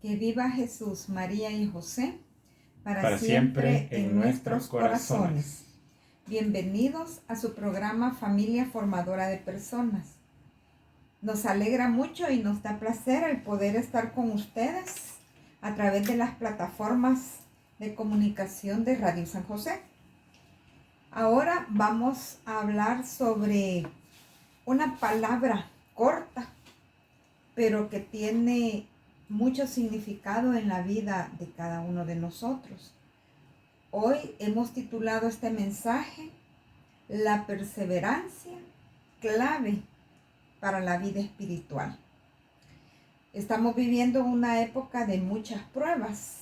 Que viva Jesús, María y José, para siempre en nuestros corazones. Bienvenidos a su programa Familia Formadora de Personas. Nos alegra mucho y nos da placer el poder estar con ustedes a través de las plataformas de comunicación de Radio San José. Ahora vamos a hablar sobre una palabra corta, pero que tiene mucho significado en la vida de cada uno de nosotros. Hoy hemos titulado este mensaje La perseverancia, clave para la vida espiritual. Estamos viviendo una época de muchas pruebas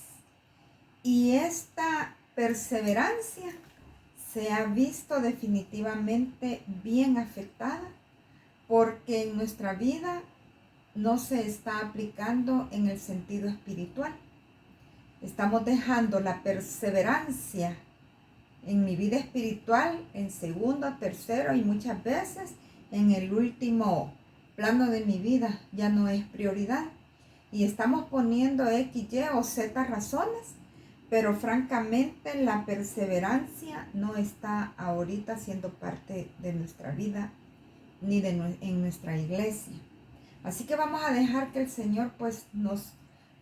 y esta perseverancia se ha visto definitivamente bien afectada porque en nuestra vida no se está aplicando en el sentido espiritual. Estamos dejando la perseverancia en mi vida espiritual en segundo, tercero y muchas veces en el último plano de mi vida. Ya no es prioridad. Y estamos poniendo X, Y o Z razones, pero francamente la perseverancia no está ahorita siendo parte de nuestra vida ni en nuestra iglesia. Así que vamos a dejar que el Señor pues nos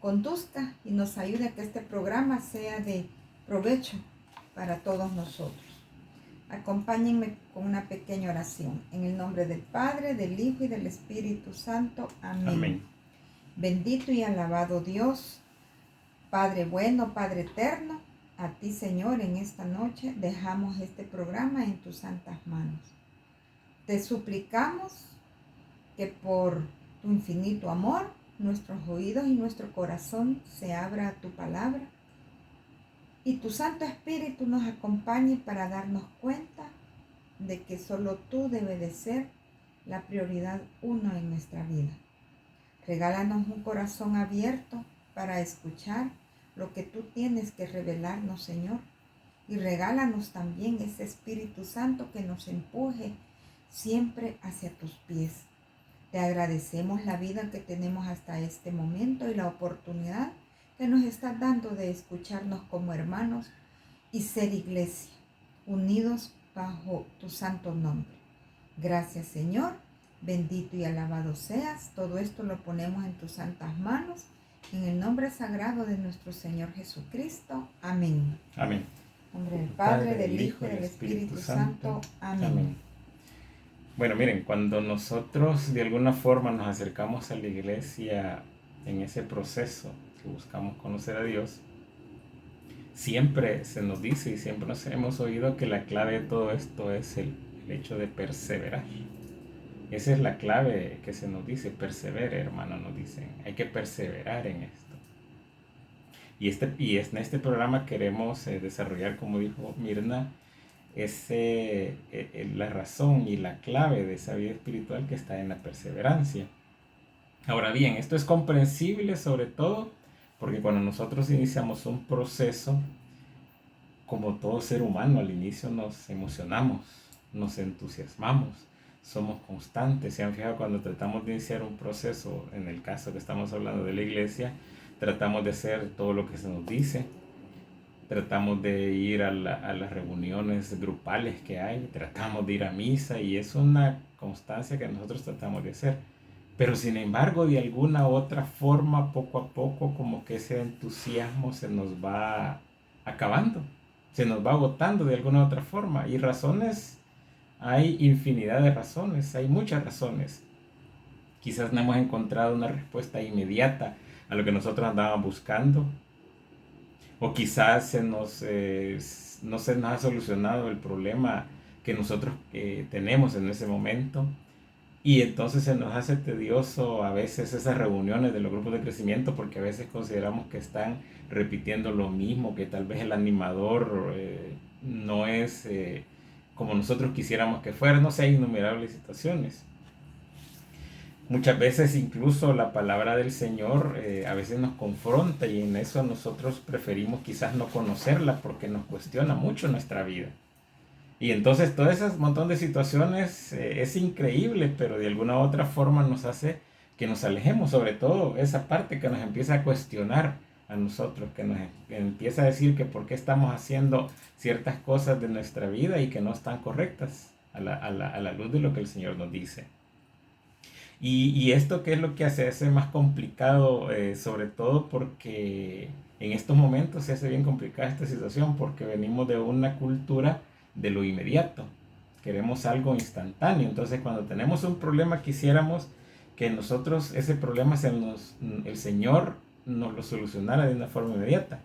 conduzca y nos ayude a que este programa sea de provecho para todos nosotros. Acompáñenme con una pequeña oración. En el nombre del Padre, del Hijo y del Espíritu Santo. Amén. Amén. Bendito y alabado Dios, Padre bueno, Padre eterno, a ti Señor en esta noche dejamos este programa en tus santas manos. Te suplicamos que por tu infinito amor, nuestros oídos y nuestro corazón se abra a tu palabra y tu Santo Espíritu nos acompañe para darnos cuenta de que solo tú debes de ser la prioridad uno en nuestra vida. Regálanos un corazón abierto para escuchar lo que tú tienes que revelarnos, Señor, y regálanos también ese Espíritu Santo que nos empuje siempre hacia tus pies. Te agradecemos la vida que tenemos hasta este momento y la oportunidad que nos estás dando de escucharnos como hermanos y ser iglesia, unidos bajo tu santo nombre. Gracias, Señor, bendito y alabado seas. Todo esto lo ponemos en tus santas manos, en el nombre sagrado de nuestro Señor Jesucristo. Amén. Amén. En nombre del Padre, del Hijo y del Espíritu Santo. Amén. Bueno, miren, cuando nosotros de alguna forma nos acercamos a la iglesia en ese proceso que buscamos conocer a Dios, siempre se nos dice y siempre nos hemos oído que la clave de todo esto es el hecho de perseverar. Esa es la clave que se nos dice, persevere, hermano, nos dicen. Hay que perseverar en esto. Y en este programa queremos desarrollar, como dijo Mirna, la razón y la clave de esa vida espiritual que está en la perseverancia. Ahora bien, esto es comprensible sobre todo porque cuando nosotros iniciamos un proceso, como todo ser humano, al inicio nos emocionamos, nos entusiasmamos, somos constantes. Se han fijado cuando tratamos de iniciar un proceso, en el caso que estamos hablando de la iglesia, tratamos de hacer todo lo que se nos dice. Tratamos de ir a las reuniones grupales que hay, tratamos de ir a misa y es una constancia que nosotros tratamos de hacer. Pero sin embargo, de alguna u otra forma, poco a poco, como que ese entusiasmo se nos va acabando, se nos va agotando de alguna u otra forma. Y razones, hay infinidad de razones, hay muchas razones. Quizás no hemos encontrado una respuesta inmediata a lo que nosotros andábamos buscando. O quizás no se nos ha solucionado el problema que nosotros tenemos en ese momento. Y entonces se nos hace tedioso a veces esas reuniones de los grupos de crecimiento porque a veces consideramos que están repitiendo lo mismo, que tal vez el animador no es como nosotros quisiéramos que fuera. No sé, hay innumerables situaciones. Muchas veces incluso la palabra del Señor a veces nos confronta y en eso nosotros preferimos quizás no conocerla porque nos cuestiona mucho nuestra vida. Y entonces todo ese montón de situaciones es increíble, pero de alguna u otra forma nos hace que nos alejemos, sobre todo esa parte que nos empieza a cuestionar a nosotros, que nos empieza a decir que por qué estamos haciendo ciertas cosas de nuestra vida y que no están correctas a la luz de lo que el Señor nos dice. Y esto qué es lo que hace más complicado, sobre todo porque en estos momentos se hace bien complicada esta situación porque venimos de una cultura de lo inmediato. Queremos algo instantáneo. Entonces cuando tenemos un problema quisiéramos que nosotros ese problema el Señor nos lo solucionara de una forma inmediata.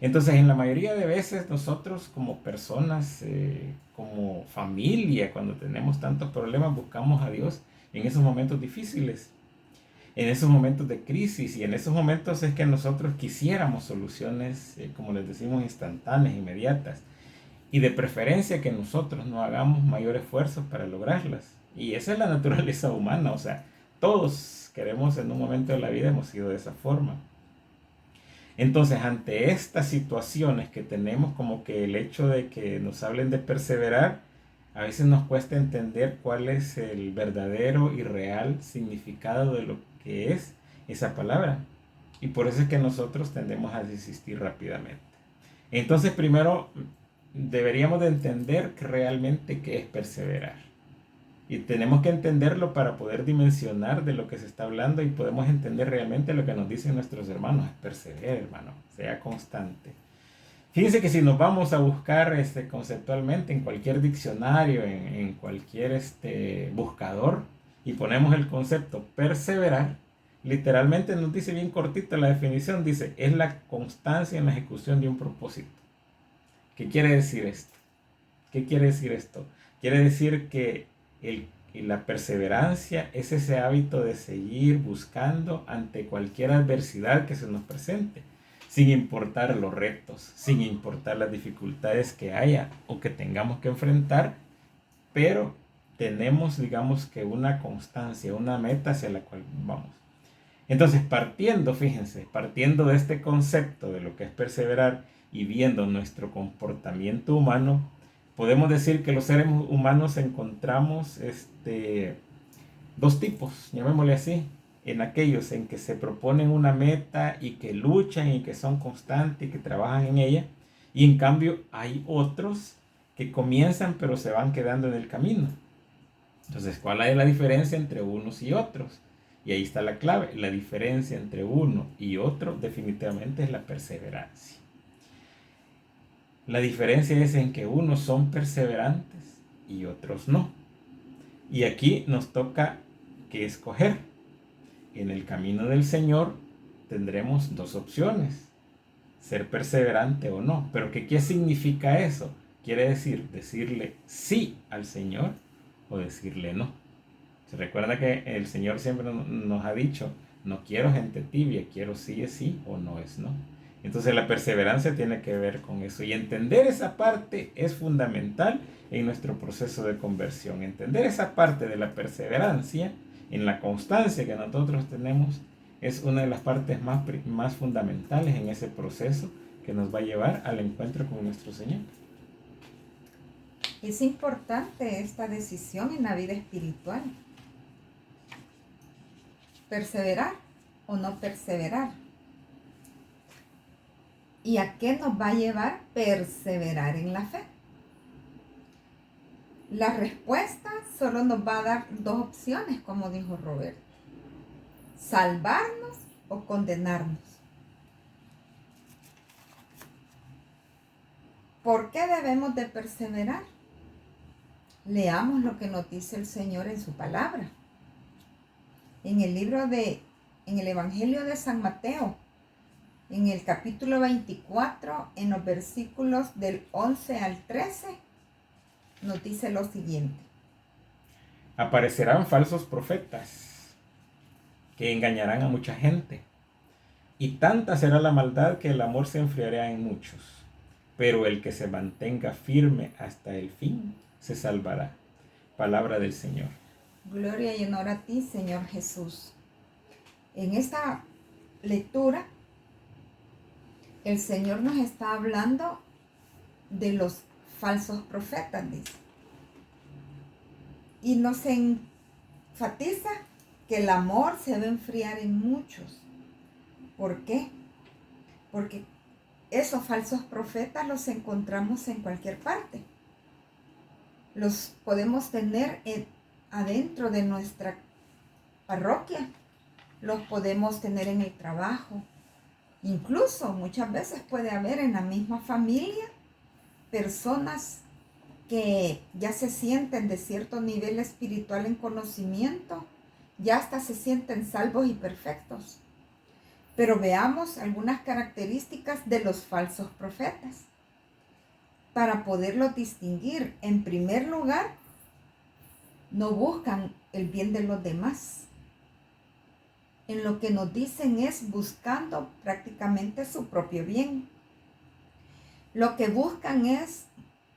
Entonces en la mayoría de veces nosotros como personas, como familia, cuando tenemos tantos problemas buscamos a Dios en esos momentos difíciles, en esos momentos de crisis, y en esos momentos es que nosotros quisiéramos soluciones, como les decimos, instantáneas, inmediatas, y de preferencia que nosotros no hagamos mayor esfuerzo para lograrlas. Y esa es la naturaleza humana, o sea, todos queremos en un momento de la vida, hemos sido de esa forma. Entonces, ante estas situaciones que tenemos, como que el hecho de que nos hablen de perseverar, a veces nos cuesta entender cuál es el verdadero y real significado de lo que es esa palabra. Y por eso es que nosotros tendemos a desistir rápidamente. Entonces, primero deberíamos de entender realmente qué es perseverar. Y tenemos que entenderlo para poder dimensionar de lo que se está hablando y podemos entender realmente lo que nos dicen nuestros hermanos. Persevere, hermano, sea constante. Fíjense que si nos vamos a buscar conceptualmente en cualquier diccionario, en cualquier buscador, y ponemos el concepto perseverar, literalmente nos dice bien cortito la definición, dice, es la constancia en la ejecución de un propósito. ¿Qué quiere decir esto? ¿Qué quiere decir esto? Quiere decir que la perseverancia es ese hábito de seguir buscando ante cualquier adversidad que se nos presente, sin importar los retos, sin importar las dificultades que haya o que tengamos que enfrentar, pero tenemos, digamos que una constancia, una meta hacia la cual vamos. Entonces, partiendo de este concepto de lo que es perseverar y viendo nuestro comportamiento humano, podemos decir que los seres humanos encontramos dos tipos, llamémosle así, en aquellos en que se proponen una meta y que luchan y que son constantes y que trabajan en ella, y en cambio hay otros que comienzan pero se van quedando en el camino. Entonces, ¿cuál es la diferencia entre unos y otros? Y ahí está la clave, la diferencia entre uno y otro definitivamente es la perseverancia. La diferencia es en que unos son perseverantes y otros no. Y aquí nos toca que escoger. En el camino del Señor tendremos dos opciones, ser perseverante o no. Pero ¿qué significa eso? Quiere decir decirle sí al Señor o decirle no. Se recuerda que el Señor siempre nos ha dicho, no quiero gente tibia, quiero sí es sí o no es no. Entonces la perseverancia tiene que ver con eso, y entender esa parte es fundamental en nuestro proceso de conversión. Entender esa parte de la perseverancia en la constancia que nosotros tenemos es una de las partes más fundamentales en ese proceso que nos va a llevar al encuentro con nuestro Señor. Es importante esta decisión en la vida espiritual. Perseverar o no perseverar. ¿Y a qué nos va a llevar perseverar en la fe? La respuesta solo nos va a dar dos opciones, como dijo Roberto. Salvarnos o condenarnos. ¿Por qué debemos de perseverar? Leamos lo que nos dice el Señor en su palabra. En el Evangelio de San Mateo, en el capítulo 24, en los versículos del 11 al 13, nos dice lo siguiente. Aparecerán falsos profetas que engañarán a mucha gente, y tanta será la maldad que el amor se enfriará en muchos. Pero el que se mantenga firme hasta el fin se salvará. Palabra del Señor. Gloria y honor a ti, Señor Jesús. En esta lectura, el Señor nos está hablando de los falsos profetas, dice. Y nos enfatiza que el amor se va a enfriar en muchos. ¿Por qué? Porque esos falsos profetas los encontramos en cualquier parte. Los podemos tener adentro de nuestra parroquia, los podemos tener en el trabajo. Incluso muchas veces puede haber en la misma familia personas que ya se sienten de cierto nivel espiritual en conocimiento, ya hasta se sienten salvos y perfectos. Pero veamos algunas características de los falsos profetas para poderlos distinguir. En primer lugar, no buscan el bien de los demás. En lo que nos dicen es buscando prácticamente su propio bien. Lo que buscan es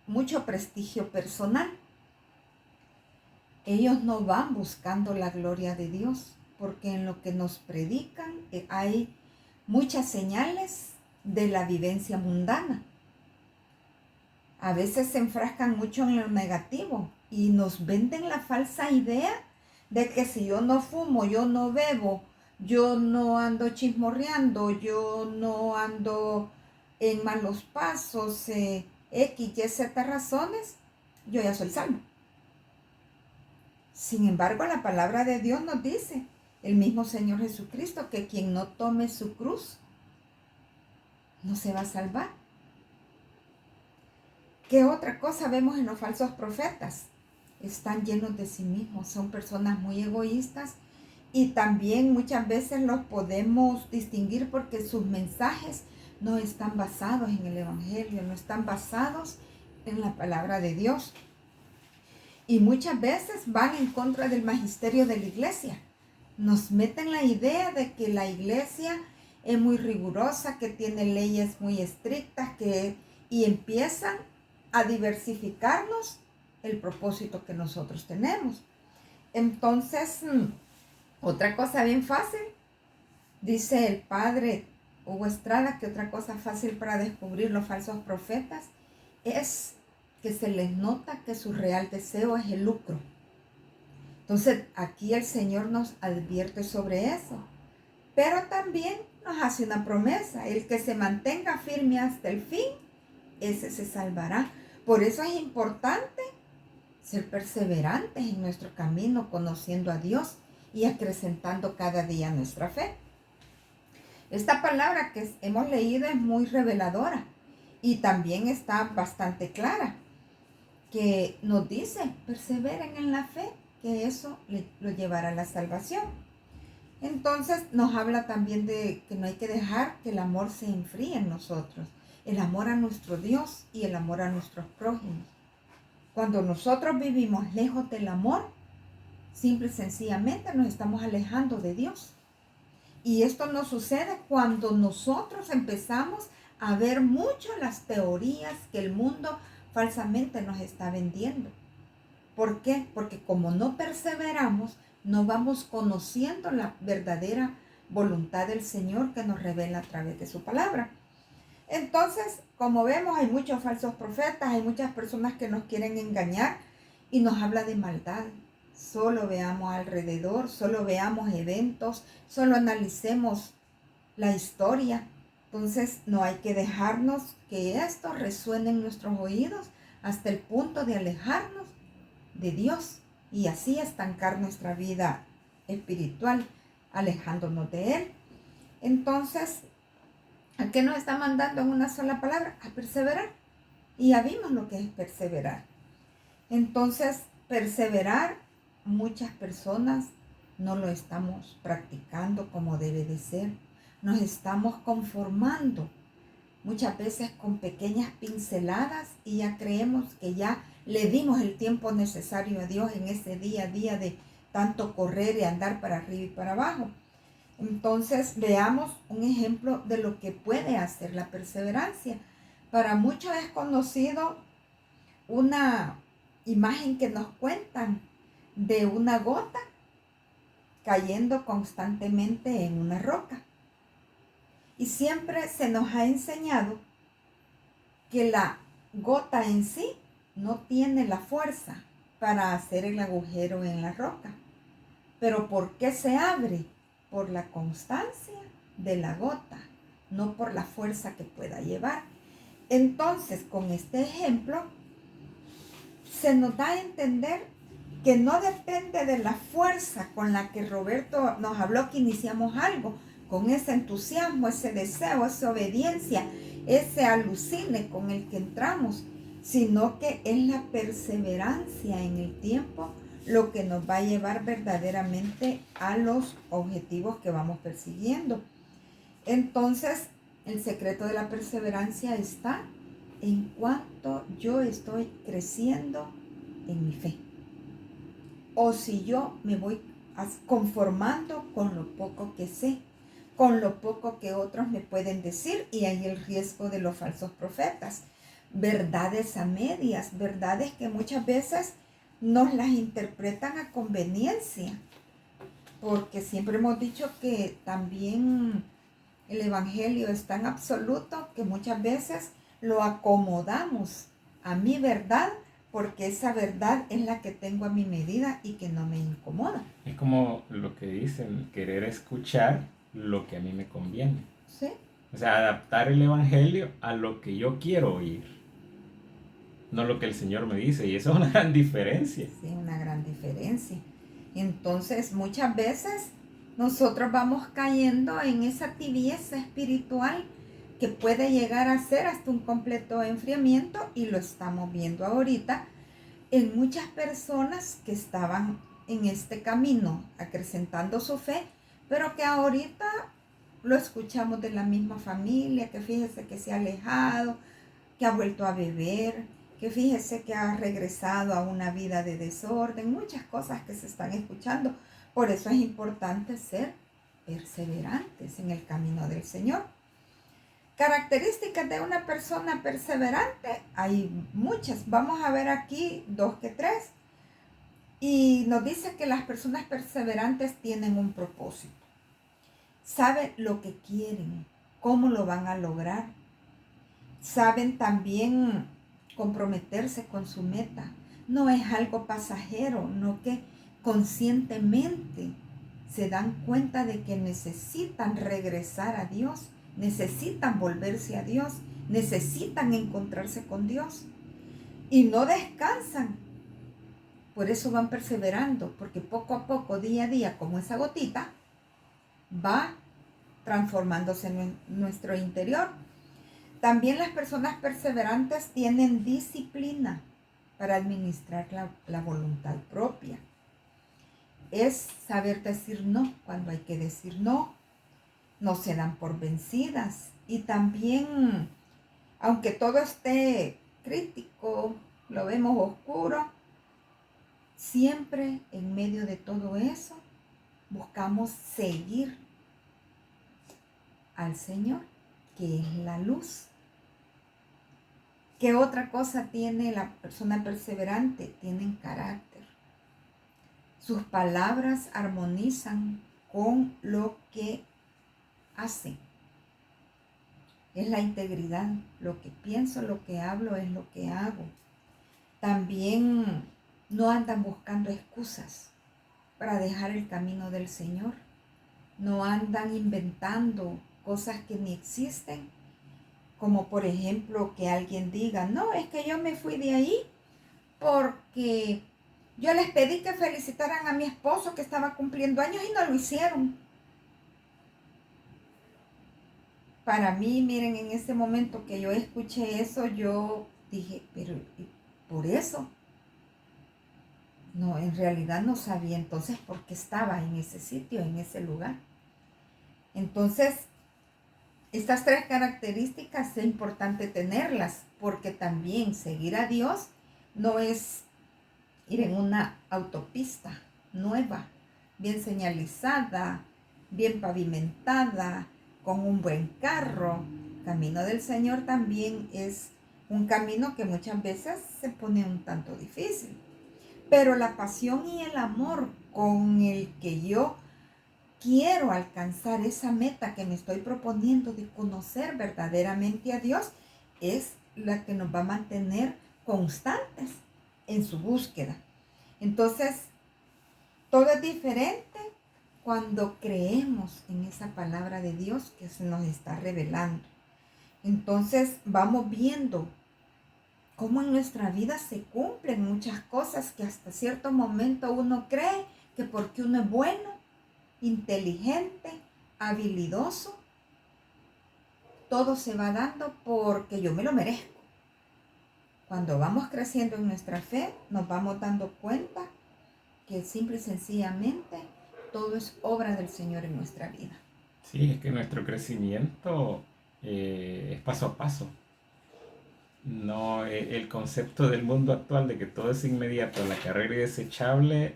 mucho prestigio personal. Ellos no van buscando la gloria de Dios, porque en lo que nos predican hay muchas señales de la vivencia mundana. A veces se enfrascan mucho en lo negativo y nos venden la falsa idea de que si yo no fumo, yo no bebo, yo no ando chismorreando, yo no ando en malos pasos, X, Y, Z razones, yo ya soy salvo. Sin embargo, la palabra de Dios nos dice, el mismo Señor Jesucristo, que quien no tome su cruz no se va a salvar. ¿Qué otra cosa vemos en los falsos profetas? Están llenos de sí mismos, son personas muy egoístas y también muchas veces los podemos distinguir porque sus mensajes no están basados en el Evangelio, no están basados en la palabra de Dios. Y muchas veces van en contra del magisterio de la iglesia. Nos meten la idea de que la iglesia es muy rigurosa, que tiene leyes muy estrictas, y empiezan a diversificarnos el propósito que nosotros tenemos. Entonces, otra cosa bien fácil, dice el padre Hugo Estrada, que otra cosa fácil para descubrir los falsos profetas es que se les nota que su real deseo es el lucro. Entonces, aquí el Señor nos advierte sobre eso, pero también nos hace una promesa: el que se mantenga firme hasta el fin, ese se salvará. Por eso es importante ser perseverantes en nuestro camino, conociendo a Dios y acrecentando cada día nuestra fe. Esta palabra que hemos leído es muy reveladora y también está bastante clara, que nos dice, perseveren en la fe, que eso lo llevará a la salvación. Entonces nos habla también de que no hay que dejar que el amor se enfríe en nosotros, el amor a nuestro Dios y el amor a nuestros prójimos. Cuando nosotros vivimos lejos del amor, simple y sencillamente nos estamos alejando de Dios. Y esto nos sucede cuando nosotros empezamos a ver mucho las teorías que el mundo falsamente nos está vendiendo. ¿Por qué? Porque como no perseveramos, no vamos conociendo la verdadera voluntad del Señor que nos revela a través de su palabra. Entonces, como vemos, hay muchos falsos profetas, hay muchas personas que nos quieren engañar y nos habla de maldad. Solo veamos alrededor, solo veamos eventos, solo analicemos la historia. Entonces, no hay que dejarnos que esto resuene en nuestros oídos hasta el punto de alejarnos de Dios y así estancar nuestra vida espiritual, alejándonos de Él. Entonces, ¿a qué nos está mandando en una sola palabra? A perseverar. Y ya vimos lo que es perseverar. Entonces, perseverar, muchas personas no lo estamos practicando como debe de ser. Nos estamos conformando muchas veces con pequeñas pinceladas y ya creemos que ya le dimos el tiempo necesario a Dios en ese día a día de tanto correr y andar para arriba y para abajo. Entonces veamos un ejemplo de lo que puede hacer la perseverancia. Para muchos es conocido una imagen que nos cuentan de una gota cayendo constantemente en una roca. Y siempre se nos ha enseñado que la gota en sí no tiene la fuerza para hacer el agujero en la roca. Pero ¿por qué se abre? Por la constancia de la gota, no por la fuerza que pueda llevar. Entonces, con este ejemplo, se nos da a entender que no depende de la fuerza con la que Roberto nos habló que iniciamos algo, con ese entusiasmo, ese deseo, esa obediencia, ese alucine con el que entramos, sino que es la perseverancia en el tiempo lo que nos va a llevar verdaderamente a los objetivos que vamos persiguiendo. Entonces, el secreto de la perseverancia está en cuanto yo estoy creciendo en mi fe, o si yo me voy conformando con lo poco que sé, con lo poco que otros me pueden decir, y hay el riesgo de los falsos profetas, verdades a medias, verdades que muchas veces nos las interpretan a conveniencia, porque siempre hemos dicho que también el evangelio es tan absoluto que muchas veces lo acomodamos a mi verdad, porque esa verdad es la que tengo a mi medida y que no me incomoda. Es como lo que dicen, querer escuchar lo que a mí me conviene. ¿Sí? O sea, adaptar el evangelio a lo que yo quiero oír, no lo que el Señor me dice. Y eso es una gran diferencia. Sí, una gran diferencia. Entonces, muchas veces nosotros vamos cayendo en esa tibieza espiritual que puede llegar a ser hasta un completo enfriamiento, y lo estamos viendo ahorita en muchas personas que estaban en este camino acrecentando su fe, pero que ahorita lo escuchamos de la misma familia, que fíjese que se ha alejado, que ha vuelto a beber, que fíjese que ha regresado a una vida de desorden, muchas cosas que se están escuchando. Por eso es importante ser perseverantes en el camino del Señor. Características de una persona perseverante, hay muchas. Vamos a ver aquí 2 que 3. Y nos dice que las personas perseverantes tienen un propósito. Saben lo que quieren, cómo lo van a lograr. Saben también comprometerse con su meta. No es algo pasajero, no, que conscientemente se dan cuenta de que necesitan regresar a Dios, necesitan volverse a Dios, necesitan encontrarse con Dios y no descansan. Por eso van perseverando, porque poco a poco, día a día, como esa gotita, va transformándose en nuestro interior. También las personas perseverantes tienen disciplina para administrar la voluntad propia. Es saber decir no cuando hay que decir no. No se dan por vencidas. Y también, aunque todo esté crítico, lo vemos oscuro, siempre en medio de todo eso buscamos seguir al Señor, que es la luz. ¿Qué otra cosa tiene la persona perseverante? Tienen carácter. Sus palabras armonizan con lo que hacen. Es la integridad. Lo que pienso, lo que hablo, es lo que hago. También no andan buscando excusas para dejar el camino del Señor. No andan inventando cosas que ni existen. Como por ejemplo que alguien diga, no, es que yo me fui de ahí porque yo les pedí que felicitaran a mi esposo que estaba cumpliendo años y no lo hicieron. Para mí, miren, en ese momento que yo escuché eso, yo dije, pero por eso. No, en realidad no sabía entonces por qué estaba en ese sitio, en ese lugar. Entonces, estas 3 características es importante tenerlas, porque también seguir a Dios no es ir en una autopista nueva, bien señalizada, bien pavimentada, con un buen carro. El camino del Señor también es un camino que muchas veces se pone un tanto difícil. Pero la pasión y el amor con el que yo quiero alcanzar esa meta que me estoy proponiendo de conocer verdaderamente a Dios es la que nos va a mantener constantes en su búsqueda. Entonces, todo es diferente cuando creemos en esa palabra de Dios que se nos está revelando. Entonces vamos viendo cómo en nuestra vida se cumplen muchas cosas que hasta cierto momento uno cree que porque uno es bueno, inteligente, habilidoso, todo se va dando porque yo me lo merezco. Cuando vamos creciendo en nuestra fe, nos vamos dando cuenta que simple y sencillamente todo es obra del Señor en nuestra vida. Sí, es que nuestro crecimiento es paso a paso. No, el concepto del mundo actual de que todo es inmediato, la carrera es desechable,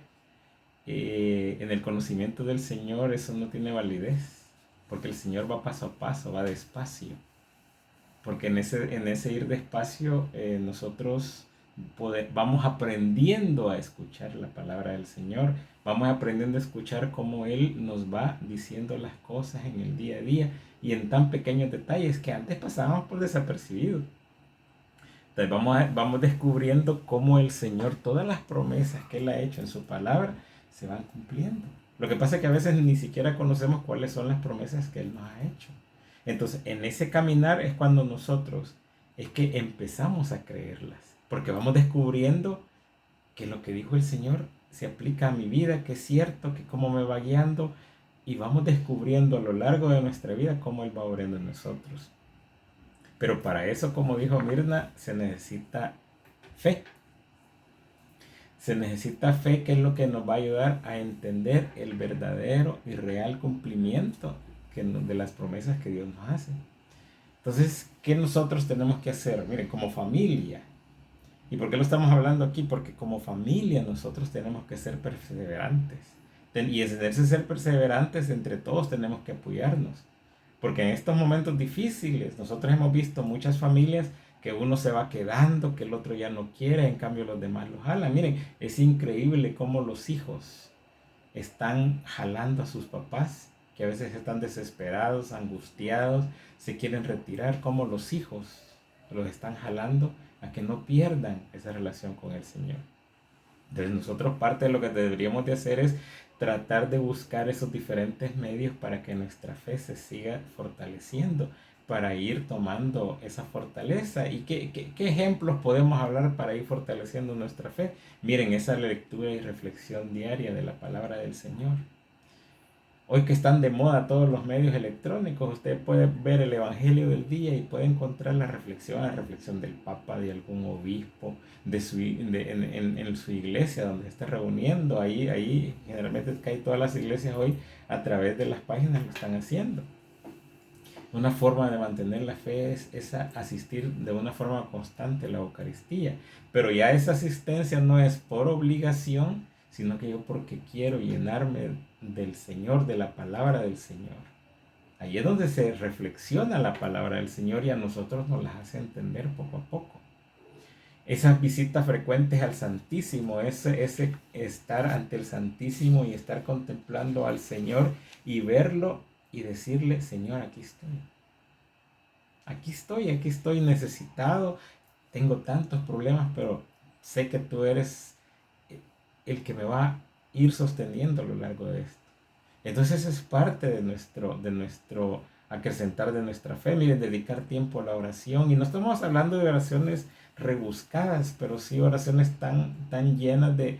en el conocimiento del Señor eso no tiene validez, porque el Señor va paso a paso, va despacio. Porque en ese ir despacio nosotros vamos aprendiendo a escuchar la palabra del Señor, vamos aprendiendo a escuchar cómo Él nos va diciendo las cosas en el día a día y en tan pequeños detalles que antes pasábamos por desapercibidos. Entonces vamos descubriendo cómo el Señor, todas las promesas que Él ha hecho en su palabra, se van cumpliendo. Lo que pasa es que a veces ni siquiera conocemos cuáles son las promesas que Él nos ha hecho. Entonces, en ese caminar es cuando nosotros es que empezamos a creerlas, porque vamos descubriendo que lo que dijo el Señor se aplica a mi vida, que es cierto, que cómo me va guiando, y vamos descubriendo a lo largo de nuestra vida cómo Él va obrando en nosotros. Pero para eso, como dijo Mirna, se necesita fe. Se necesita fe, que es lo que nos va a ayudar a entender el verdadero y real cumplimiento de las promesas que Dios nos hace. Entonces, ¿qué nosotros tenemos que hacer? Miren, como familia. ¿Y por qué lo estamos hablando aquí? Porque como familia nosotros tenemos que ser perseverantes. Y en ese ser perseverantes, entre todos tenemos que apoyarnos. Porque en estos momentos difíciles, nosotros hemos visto muchas familias que uno se va quedando, que el otro ya no quiere, en cambio los demás lo jalan. Miren, es increíble cómo los hijos están jalando a sus papás, que a veces están desesperados, angustiados, se quieren retirar, cómo los hijos los están jalando a que no pierdan esa relación con el Señor. Entonces nosotros parte de lo que deberíamos de hacer es tratar de buscar esos diferentes medios para que nuestra fe se siga fortaleciendo, para ir tomando esa fortaleza. ¿Y qué ejemplos podemos hablar para ir fortaleciendo nuestra fe? Miren, esa lectura y reflexión diaria de la palabra del Señor. Hoy que están de moda todos los medios electrónicos, usted puede ver el Evangelio del día y puede encontrar la reflexión del Papa, de algún obispo, en su iglesia donde esté reuniendo. Ahí generalmente cae todas las iglesias hoy a través de las páginas lo están haciendo. Una forma de mantener la fe es asistir de una forma constante a la Eucaristía. Pero ya esa asistencia no es por obligación, sino que yo porque quiero llenarme del Señor, de la palabra del Señor. Ahí es donde se reflexiona la palabra del Señor y a nosotros nos las hace entender poco a poco. Esas visitas frecuentes al Santísimo, ese estar ante el Santísimo y estar contemplando al Señor y verlo y decirle: Señor, aquí estoy. Aquí estoy necesitado, tengo tantos problemas, pero sé que tú eres el que me va a ir sosteniendo a lo largo de esto. Entonces es parte de nuestro acrecentar de nuestra fe. Miren, dedicar tiempo a la oración. Y no estamos hablando de oraciones rebuscadas, pero sí oraciones tan llenas de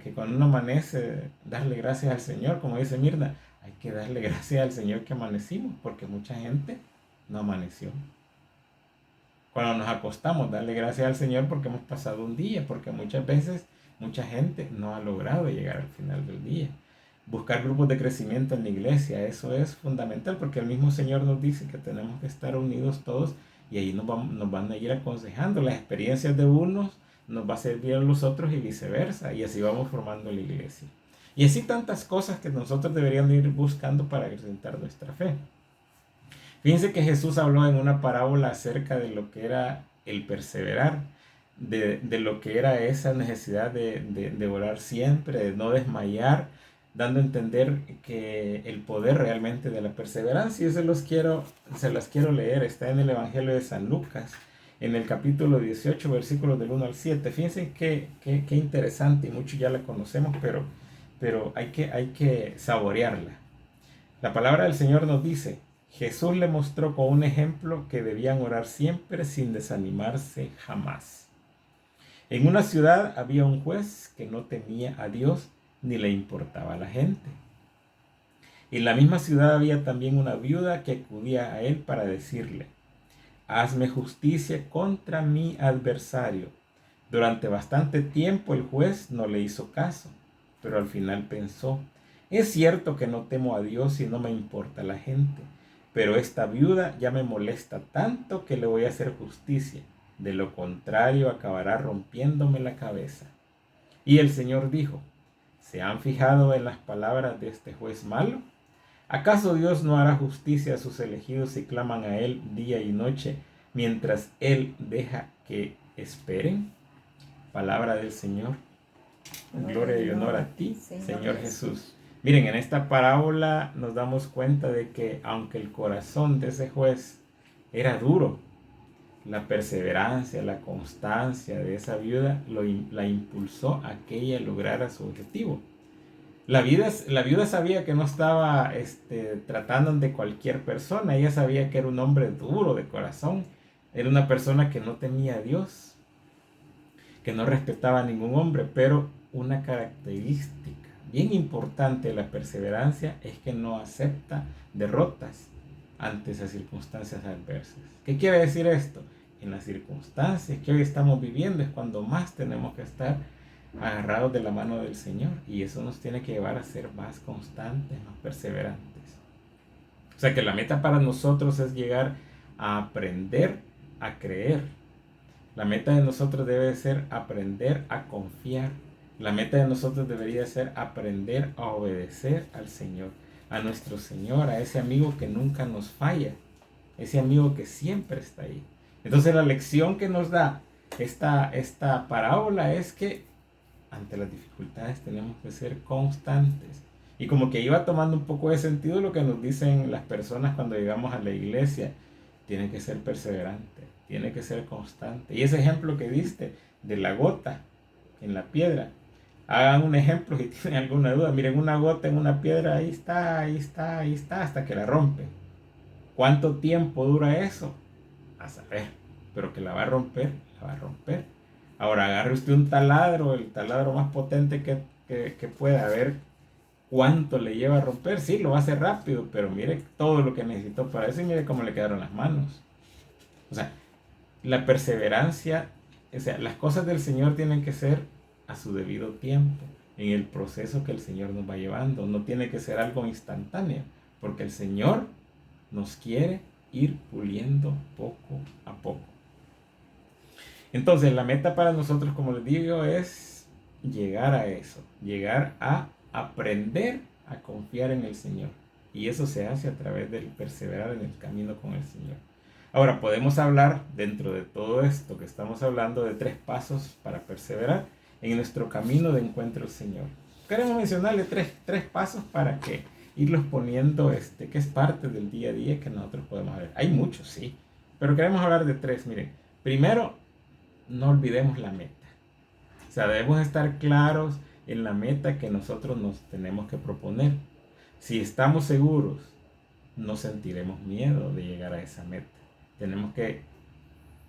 que cuando uno amanece, darle gracias al Señor. Como dice Mirna, hay que darle gracias al Señor que amanecimos, porque mucha gente no amaneció. Cuando nos acostamos, darle gracias al Señor porque hemos pasado un día, porque muchas veces mucha gente no ha logrado llegar al final del día. Buscar grupos de crecimiento en la iglesia, eso es fundamental, porque el mismo Señor nos dice que tenemos que estar unidos todos y ahí nos van a ir aconsejando. Las experiencias de unos nos va a servir a los otros y viceversa, y así vamos formando la iglesia. Y así tantas cosas que nosotros deberíamos ir buscando para acrecentar nuestra fe. Fíjense que Jesús habló en una parábola acerca de lo que era el perseverar, de lo que era esa necesidad de orar siempre, de no desmayar, dando a entender que el poder realmente de la perseverancia. Yo se las quiero leer, está en el Evangelio de San Lucas, en el capítulo 18, versículos del 1 al 7. Fíjense qué interesante, y muchos ya la conocemos, pero pero hay que saborearla. La palabra del Señor nos dice, Jesús le mostró con un ejemplo que debían orar siempre sin desanimarse jamás. En una ciudad había un juez que no temía a Dios ni le importaba a la gente. En la misma ciudad había también una viuda que acudía a él para decirle, hazme justicia contra mi adversario. Durante bastante tiempo el juez no le hizo caso, pero al final pensó, es cierto que no temo a Dios y no me importa la gente, pero esta viuda ya me molesta tanto que le voy a hacer justicia. De lo contrario acabará rompiéndome la cabeza. Y el Señor dijo, ¿se han fijado en las palabras de este juez malo? ¿Acaso Dios no hará justicia a sus elegidos si claman a Él día y noche, mientras Él deja que esperen? Palabra del Señor. Gloria y honor a ti, Señor Jesús. Miren, en esta parábola nos damos cuenta de que aunque el corazón de ese juez era duro, la perseverancia, la constancia de esa viuda la impulsó a que ella lograra su objetivo. La viuda sabía que no estaba tratando de cualquier persona. Ella sabía que era un hombre duro de corazón. Era una persona que no temía a Dios, que no respetaba a ningún hombre. Pero una característica bien importante de la perseverancia es que no acepta derrotas ante esas circunstancias adversas. ¿Qué quiere decir esto? En las circunstancias que hoy estamos viviendo es cuando más tenemos que estar agarrados de la mano del Señor, y eso nos tiene que llevar a ser más constantes, más perseverantes. O sea que la meta para nosotros es llegar a aprender a creer. La meta de nosotros debe ser aprender a confiar. La meta de nosotros debería ser aprender a obedecer al Señor, a nuestro Señor, a ese amigo que nunca nos falla, ese amigo que siempre está ahí. Entonces la lección que nos da esta parábola es que ante las dificultades tenemos que ser constantes. Y como que iba tomando un poco de sentido lo que nos dicen las personas cuando llegamos a la iglesia. Tiene que ser perseverante, tiene que ser constante. Y ese ejemplo que diste de la gota en la piedra, hagan un ejemplo si tienen alguna duda. Miren, una gota en una piedra, ahí está, ahí está, ahí está, hasta que la rompen. ¿Cuánto tiempo dura eso? A saber, pero que la va a romper, la va a romper. Ahora agarre usted un taladro, el taladro más potente que pueda, ver cuánto le lleva a romper. Sí, lo va a hacer rápido, pero mire todo lo que necesitó para eso y mire cómo le quedaron las manos. O sea, la perseverancia, o sea, las cosas del Señor tienen que ser a su debido tiempo, en el proceso que el Señor nos va llevando. No tiene que ser algo instantáneo, porque el Señor nos quiere ir puliendo poco a poco. Entonces la meta para nosotros, como les digo, es llegar a eso, llegar a aprender a confiar en el Señor. Y eso se hace a través del perseverar en el camino con el Señor. Ahora podemos hablar dentro de todo esto que estamos hablando de 3 pasos para perseverar en nuestro camino de encuentro al Señor. Queremos mencionarle tres pasos para que irlos poniendo, que es parte del día a día que nosotros podemos ver. Hay muchos, sí, pero queremos hablar de 3. Miren, primero, no olvidemos la meta. O sea, debemos estar claros en la meta que nosotros nos tenemos que proponer. Si estamos seguros, no sentiremos miedo de llegar a esa meta. Tenemos que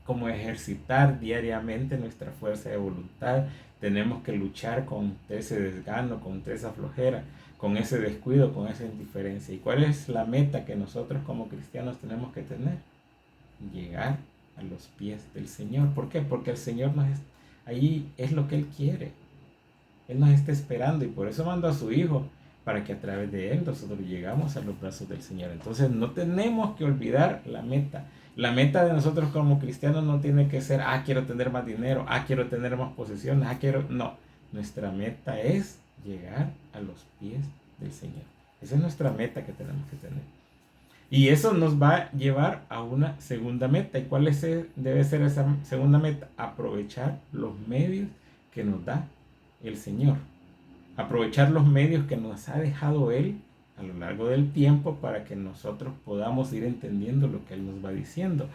como ejercitar diariamente nuestra fuerza de voluntad. Tenemos que luchar contra ese desgano, contra esa flojera, con ese descuido, con esa indiferencia. ¿Y cuál es la meta que nosotros como cristianos tenemos que tener? Llegar a los pies del Señor. ¿Por qué? Porque el Señor ahí es lo que Él quiere. Él nos está esperando y por eso mandó a su Hijo, para que a través de Él nosotros llegamos a los brazos del Señor. Entonces no tenemos que olvidar la meta. La meta de nosotros como cristianos no tiene que ser, quiero tener más dinero, quiero tener más posesiones, no. Nuestra meta es llegar a los pies del Señor. Esa es nuestra meta que tenemos que tener. Y eso nos va a llevar a una segunda meta. ¿Y cuál debe ser esa segunda meta? Aprovechar los medios que nos da el Señor. Aprovechar los medios que nos ha dejado Él a lo largo del tiempo para que nosotros podamos ir entendiendo lo que Él nos va diciendo.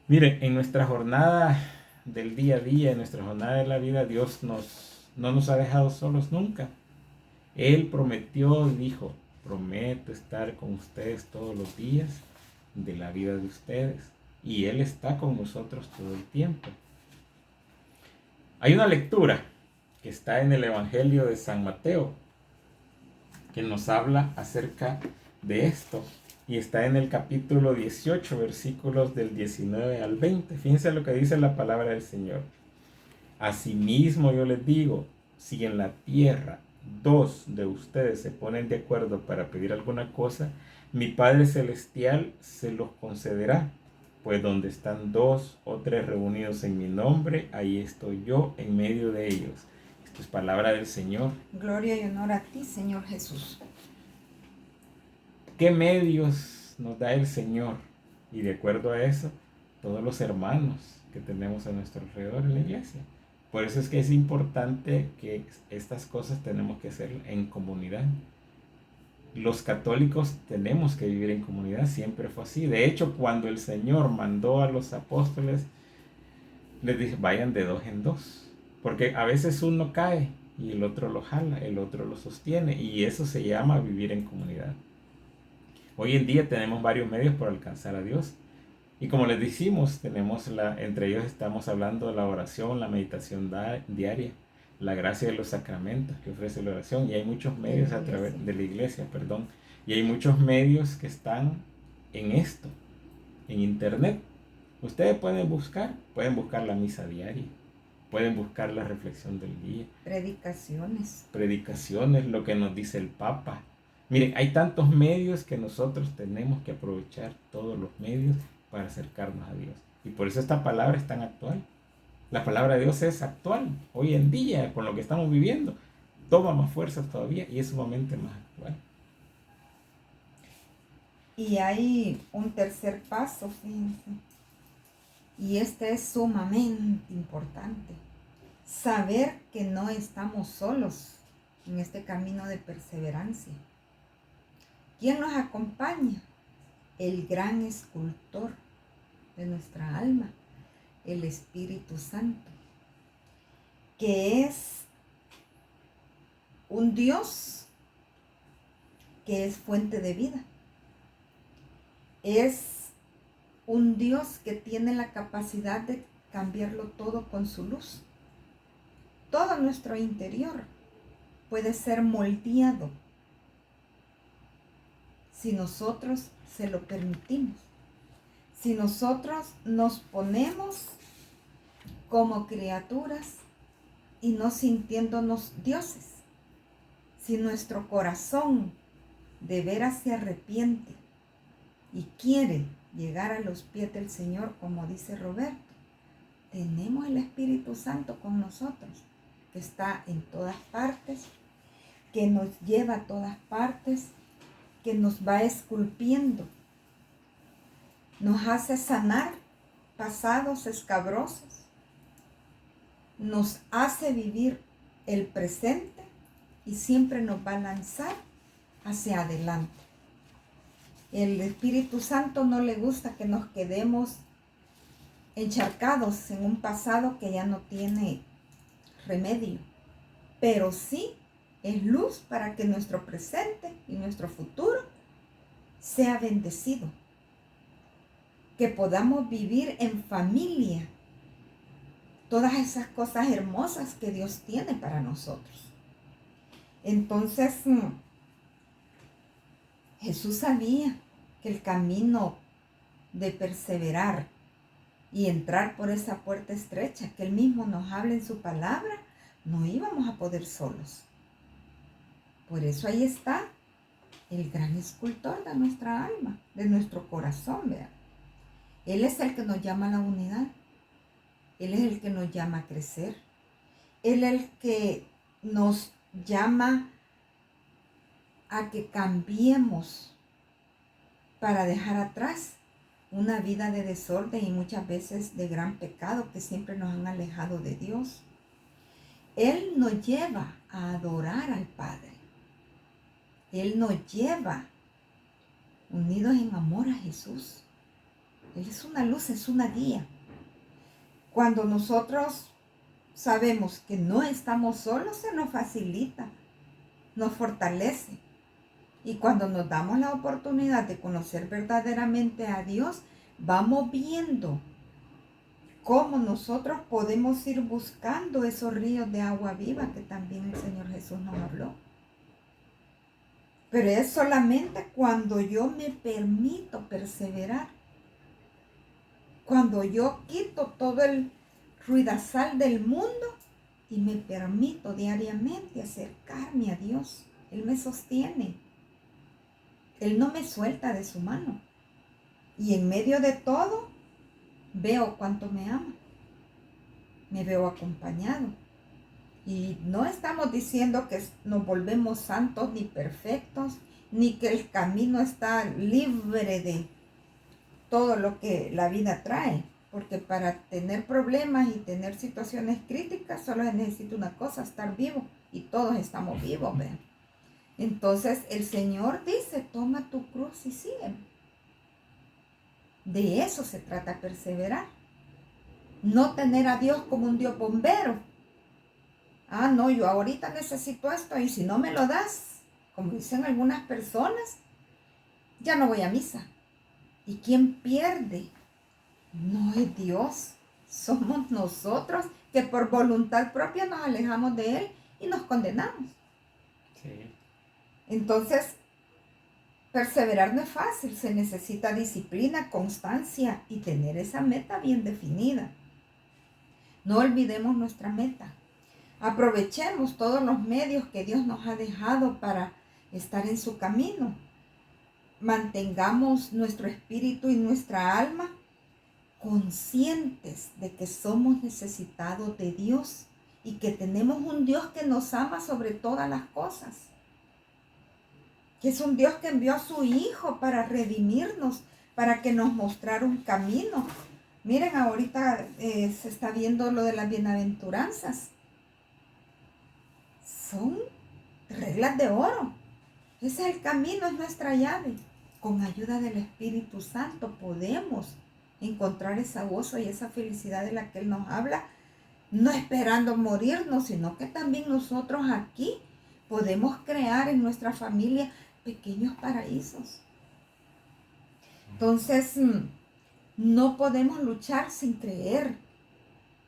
Mire, en nuestra jornada del día a día, en nuestra jornada de la vida, Dios no nos ha dejado solos nunca. Él prometió y dijo, prometo estar con ustedes todos los días de la vida de ustedes. Y Él está con nosotros todo el tiempo. Hay una lectura que está en el Evangelio de San Mateo que nos habla acerca de esto. Y está en el capítulo 18, versículos del 19 al 20. Fíjense lo que dice la palabra del Señor. Asimismo yo les digo, si en la tierra dos de ustedes se ponen de acuerdo para pedir alguna cosa, mi Padre Celestial se los concederá. Pues donde están dos o tres reunidos en mi nombre, ahí estoy yo en medio de ellos. Esto es palabra del Señor. Gloria y honor a ti, Señor Jesús. ¿Qué medios nos da el Señor? Y de acuerdo a eso, todos los hermanos que tenemos a nuestro alrededor en la iglesia. Por eso es que es importante que estas cosas tenemos que hacer en comunidad. Los católicos tenemos que vivir en comunidad, siempre fue así. De hecho, cuando el Señor mandó a los apóstoles, les dijo, vayan de dos en dos. Porque a veces uno cae y el otro lo jala, el otro lo sostiene. Y eso se llama vivir en comunidad. Hoy en día tenemos varios medios para alcanzar a Dios. Y como les decimos, entre ellos estamos hablando de la oración, la meditación diaria, la gracia de los sacramentos que ofrece la oración. Y hay muchos medios a través de la iglesia, perdón. Y hay muchos medios que están en esto, en internet. Ustedes pueden buscar la misa diaria, pueden buscar la reflexión del día. Predicaciones, lo que nos dice el Papa. Miren, hay tantos medios que nosotros tenemos que aprovechar todos los medios para acercarnos a Dios. Y por eso esta palabra es tan actual. La palabra de Dios es actual. Hoy en día, con lo que estamos viviendo, toma más fuerza todavía y es sumamente más actual. Y hay un tercer paso, fíjense. Y este es sumamente importante. Saber que no estamos solos en este camino de perseverancia. ¿Quién nos acompaña? El gran escultor de nuestra alma, el Espíritu Santo, que es un Dios que es fuente de vida. Es un Dios que tiene la capacidad de cambiarlo todo con su luz. Todo nuestro interior puede ser moldeado si nosotros se lo permitimos. Si nosotros nos ponemos como criaturas y no sintiéndonos dioses. Si nuestro corazón de veras se arrepiente y quiere llegar a los pies del Señor, como dice Roberto, tenemos el Espíritu Santo con nosotros, que está en todas partes, que nos lleva a todas partes, que nos va esculpiendo, nos hace sanar pasados escabrosos, nos hace vivir el presente y siempre nos va a lanzar hacia adelante. El Espíritu Santo no le gusta que nos quedemos encharcados en un pasado que ya no tiene remedio, pero sí es luz para que nuestro presente y nuestro futuro sea bendecido, que podamos vivir en familia todas esas cosas hermosas que Dios tiene para nosotros. Entonces, Jesús sabía que el camino de perseverar y entrar por esa puerta estrecha que Él mismo nos habla en su palabra, no íbamos a poder solos. Por eso ahí está el gran escultor de nuestra alma, de nuestro corazón, vean. Él es el que nos llama a la unidad. Él es el que nos llama a crecer. Él es el que nos llama a que cambiemos para dejar atrás una vida de desorden y muchas veces de gran pecado que siempre nos han alejado de Dios. Él nos lleva a adorar al Padre. Él nos lleva unidos en amor a Jesús. Él es una luz, es una guía. Cuando nosotros sabemos que no estamos solos, se nos facilita nos fortalece. Y cuando nos damos la oportunidad de conocer verdaderamente a Dios, vamos viendo cómo nosotros podemos ir buscando esos ríos de agua viva que también el Señor Jesús nos habló. Pero es solamente cuando yo me permito perseverar, cuando yo quito todo el ruidazal del mundo y me permito diariamente acercarme a Dios. Él me sostiene. Él no me suelta de su mano. Y en medio de todo, veo cuánto me ama. Me veo acompañado. Y no estamos diciendo que nos volvemos santos ni perfectos, ni que el camino está libre de todo lo que la vida trae. Porque para tener problemas y tener situaciones críticas, solo se necesita una cosa, estar vivo. Y todos estamos vivos, ¿ven? Entonces el Señor dice, toma tu cruz y sígueme. De eso se trata perseverar. No tener a Dios como un Dios bombero. Ah, no, yo ahorita necesito esto y si no me lo das, como dicen algunas personas, ya no voy a misa. ¿Y quién pierde? No es Dios, somos nosotros que por voluntad propia nos alejamos de Él y nos condenamos. Sí. Entonces, perseverar no es fácil, se necesita disciplina, constancia y tener esa meta bien definida. No olvidemos nuestra meta. Aprovechemos todos los medios que Dios nos ha dejado para estar en su camino. Mantengamos nuestro espíritu y nuestra alma conscientes de que somos necesitados de Dios y que tenemos un Dios que nos ama sobre todas las cosas. Que es un Dios que envió a su Hijo para redimirnos, para que nos mostrara un camino. Miren, ahorita se está viendo lo de las bienaventuranzas. Son reglas de oro. Ese es el camino, es nuestra llave. Con ayuda del Espíritu Santo podemos encontrar ese gozo y esa felicidad de la que Él nos habla, no esperando morirnos, sino que también nosotros aquí podemos crear en nuestra familia pequeños paraísos. Entonces, no podemos luchar sin creer.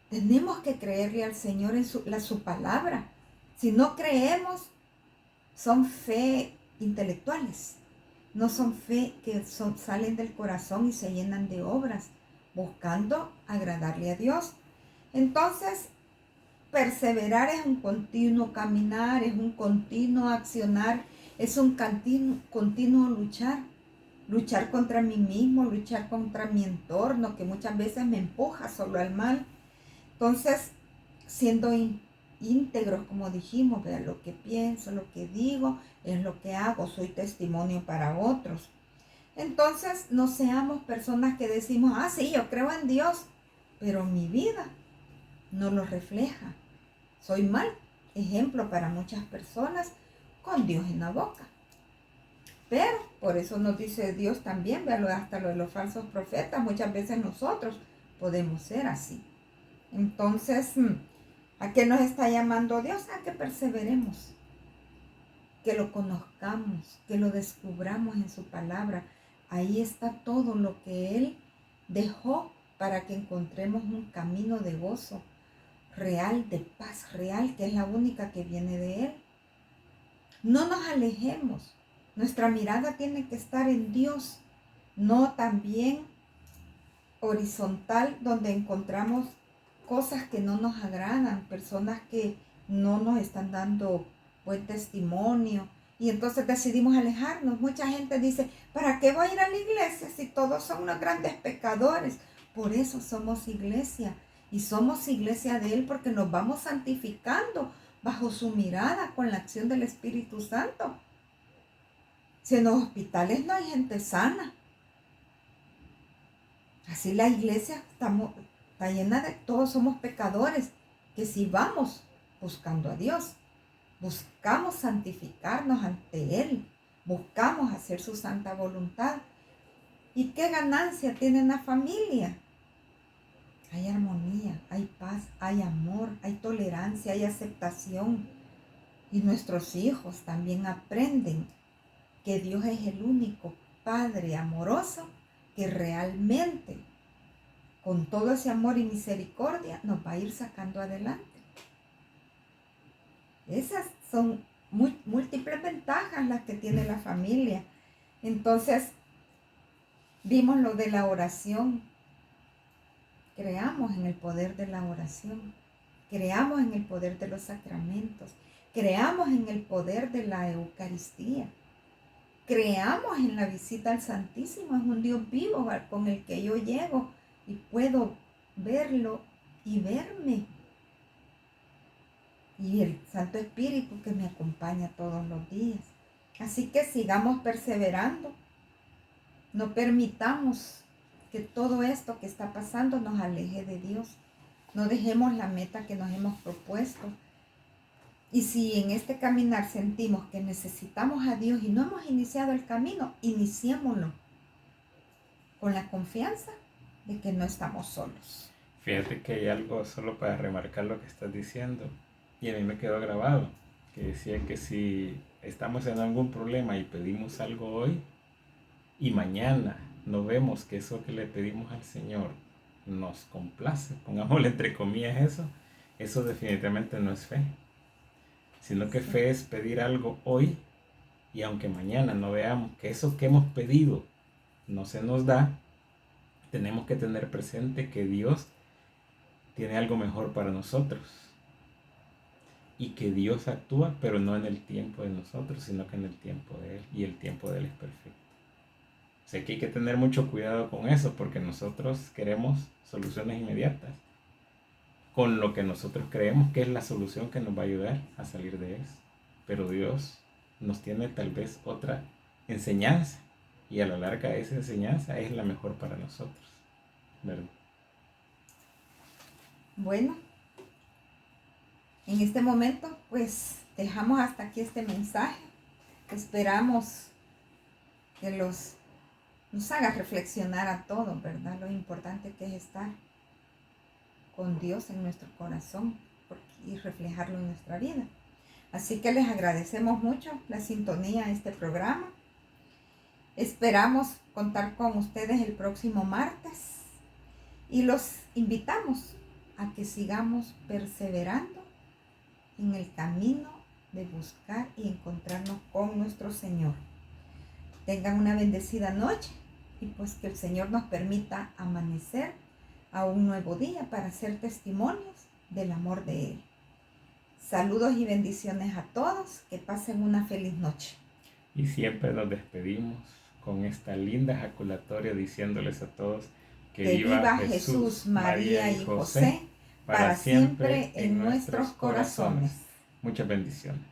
Tenemos que creerle al Señor en su palabra. Si no creemos, son fe intelectuales. No son fe que salen del corazón y se llenan de obras, buscando agradarle a Dios. Entonces, perseverar es un continuo caminar, es un continuo accionar, es un continuo luchar. Luchar contra mí mismo, luchar contra mi entorno, que muchas veces me empuja solo al mal. Entonces, siendo íntegros, como dijimos, vean lo que pienso, lo que digo, es lo que hago, soy testimonio para otros. Entonces, no seamos personas que decimos, ah, sí, yo creo en Dios, pero mi vida no lo refleja. Soy mal ejemplo para muchas personas con Dios en la boca. Pero por eso nos dice Dios también, véalo hasta lo de los falsos profetas, muchas veces nosotros podemos ser así. Entonces, ¿a qué nos está llamando Dios? A que perseveremos, que lo conozcamos, que lo descubramos en su palabra. Ahí está todo lo que Él dejó para que encontremos un camino de gozo real, de paz real, que es la única que viene de Él. No nos alejemos. Nuestra mirada tiene que estar en Dios, no también horizontal, donde encontramos cosas que no nos agradan, personas que no nos están dando buen testimonio, y entonces decidimos alejarnos. Mucha gente dice, ¿para qué voy a ir a la iglesia si todos son unos grandes pecadores? Por eso somos iglesia, y somos iglesia de Él porque nos vamos santificando bajo su mirada con la acción del Espíritu Santo. Si en los hospitales no hay gente sana, así la iglesia está llena de todos somos pecadores, que si vamos buscando a Dios, buscamos santificarnos ante Él, buscamos hacer su santa voluntad. ¿Y qué ganancia tiene una familia? Hay armonía, hay paz, hay amor, hay tolerancia, hay aceptación. Y nuestros hijos también aprenden que Dios es el único Padre amoroso que realmente, con todo ese amor y misericordia, nos va a ir sacando adelante. Esas son múltiples ventajas las que tiene la familia. Entonces, vimos lo de la oración. Creamos en el poder de la oración. Creamos en el poder de los sacramentos. Creamos en el poder de la Eucaristía. Creamos en la visita al Santísimo. Es un Dios vivo con el que yo llego y puedo verlo y verme. Y el Santo Espíritu que me acompaña todos los días. Así que sigamos perseverando. No permitamos que todo esto que está pasando nos aleje de Dios. No dejemos la meta que nos hemos propuesto. Y si en este caminar sentimos que necesitamos a Dios y no hemos iniciado el camino, iniciémoslo con la confianza de que no estamos solos. Fíjate que hay algo solo para remarcar lo que estás diciendo. Y a mí me quedó grabado, que decía que si estamos en algún problema y pedimos algo hoy, y mañana no vemos que eso que le pedimos al Señor nos complace, pongámosle entre comillas eso definitivamente no es fe, sino que fe es pedir algo hoy y aunque mañana no veamos que eso que hemos pedido no se nos da, tenemos que tener presente que Dios tiene algo mejor para nosotros y que Dios actúa, pero no en el tiempo de nosotros, sino que en el tiempo de Él, y el tiempo de Él es perfecto. O sea que hay que tener mucho cuidado con eso, porque nosotros queremos soluciones inmediatas, con lo que nosotros creemos que es la solución que nos va a ayudar a salir de eso. Pero Dios nos tiene tal vez otra enseñanza, y a la larga esa enseñanza es la mejor para nosotros, ¿verdad? Bueno, en este momento pues dejamos hasta aquí este mensaje. Esperamos que nos haga reflexionar a todos, ¿verdad? Lo importante que es estar con Dios en nuestro corazón y reflejarlo en nuestra vida. Así que les agradecemos mucho la sintonía a este programa. Esperamos contar con ustedes el próximo martes y los invitamos a que sigamos perseverando en el camino de buscar y encontrarnos con nuestro Señor. Tengan una bendecida noche y pues que el Señor nos permita amanecer a un nuevo día para ser testimonios del amor de Él. Saludos y bendiciones a todos, que pasen una feliz noche. Y siempre nos despedimos con esta linda ejaculatoria diciéndoles a todos que viva Jesús, María y José para siempre en nuestros corazones. Muchas bendiciones.